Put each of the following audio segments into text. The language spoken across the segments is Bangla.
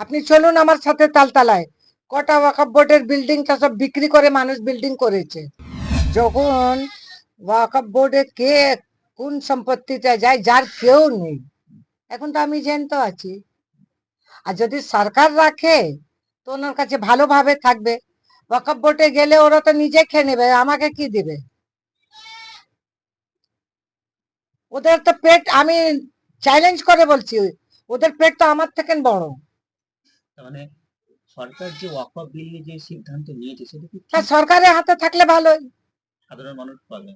আপনি চলুন আমার সাথে তালতলায়, কটা ওয়াকফ বোর্ডের বিল্ডিংটা সব বিক্রি করে মানুষ বিল্ডিং করেছে। যখন ওয়াকফ বোর্ডে কে কোন সম্পত্তিতে যায় যার কেউ নেই, এখন তো আমি জ্যান্ত আছি। আর যদি সরকার রাখে তো ওনার কাছে ভালোভাবে থাকবে। ওয়াকফ বোর্ডে গেলে ওরা তো নিজে খেয়ে নেবে, আমাকে কি দিবে? ওদের তো পেট, আমি চ্যালেঞ্জ করে বলছি, ওদের পেট তো আমার থেকে বড়। তার মানে সরকার যে ওয়াকফ বিল নিয়ে যে সিদ্ধান্ত নিয়েছে সেটা কি হ্যাঁ, ঠিক? সরকারের হাতে থাকলে ভালোই। সাধারণ মানুষ পাবে।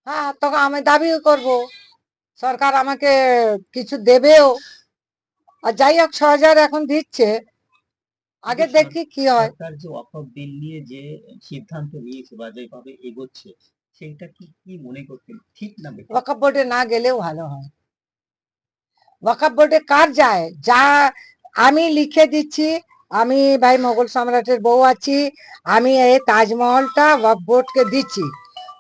হ্যাঁ, তখন আমি দাবিও করব সরকার আমাকে কিছু দেবেও। আর যাই হোক, 6,000 এখন দিচ্ছে, কিন্তু আগে দেখি কি হয়। সরকার যে ওয়াকফ বিল নিয়ে যে সিদ্ধান্ত নিয়েছে বা যেভাবে এগোচ্ছে সেইটা কি কি মনে করতেন ঠিক না বেঠিক? ওয়াকফ বোর্ডে না গেলেও ভালো হয়। ওয়াকফ বোর্ডে কার যায়? যা আমি লিখে দিচ্ছি, আমি ভাই মোগল সম্রাটের বউ আছি, আমি এই তাজমহলটা ওয়াকফ বোর্ডকে দিচ্ছি।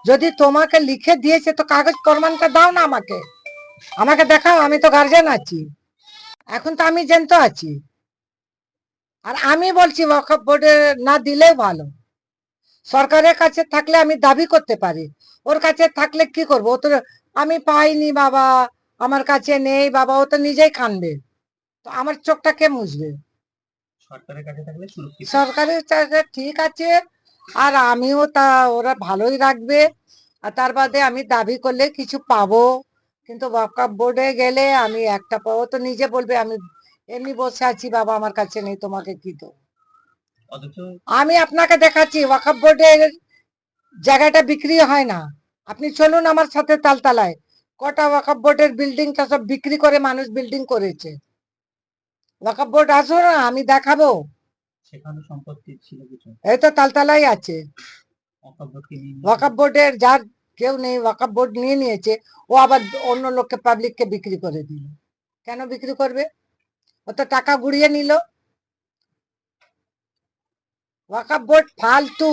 যদি তোমাকে লিখে দিয়েছে তো কাগজ প্রমাণটা দাও না আমাকে, আমাকে দেখাও, আমি তো গার্জেন আছি, এখন তো আমি জ্যান্ত আছি। আর আমি বলছি ওয়াকফ বোর্ডে না দিলেও ভালো। সরকারের কাছে থাকলে আমি দাবি করতে পারি, ওর কাছে থাকলে কি করবো? ও তো আমি পাইনি বাবা, আমার কাছে নেই বাবা, ও তো নিজেই কানবে, তো আমার চোখটা কে মুছবে? সরকারের কাছে থাকলে সুরক্ষিত। সরকারের চাষে ঠিক আছে, আর আমিও তা, ওরা ভালোই রাখবে। আর তার বাদে আমি দাবি করলে কিছু পাবো, কিন্তু ওয়াকফ বোর্ডে গেলে আমি একটা পাবো, তো নিজে বলবে আমি এমনি বসে আছি বাবা, আমার কাছে নেই, তোমাকে কি দেবো? অথচ আমি আপনাকে দেখাচ্ছি ওয়াকফ বোর্ডের জায়গাটা বিক্রি হয় না। আপনি চলুন আমার সাথে তালতলায়, কটা ওয়াকফ বোর্ডের বিল্ডিংটা সব বিক্রি করে মানুষ বিল্ডিং করেছে। ওয়াকফ বোর্ড আসো না, আমি দেখাবো। সেখানে সম্পত্তি ছিল কিছু এই তো তালতলায় আছে। ওয়াকফ বোর্ডকে নিয়ে নিয়েছে। ওয়াকফ বোর্ডের যার কেউ নেই, ওয়াকফ বোর্ড নিয়ে নিয়েছে, ও আবার অন্য লোককে পাবলিককে বিক্রি করে দিল। কেন বিক্রি করবে? ও তো টাকা গুড়িয়ে নিল। ওয়াকফ বোর্ড ফালতু।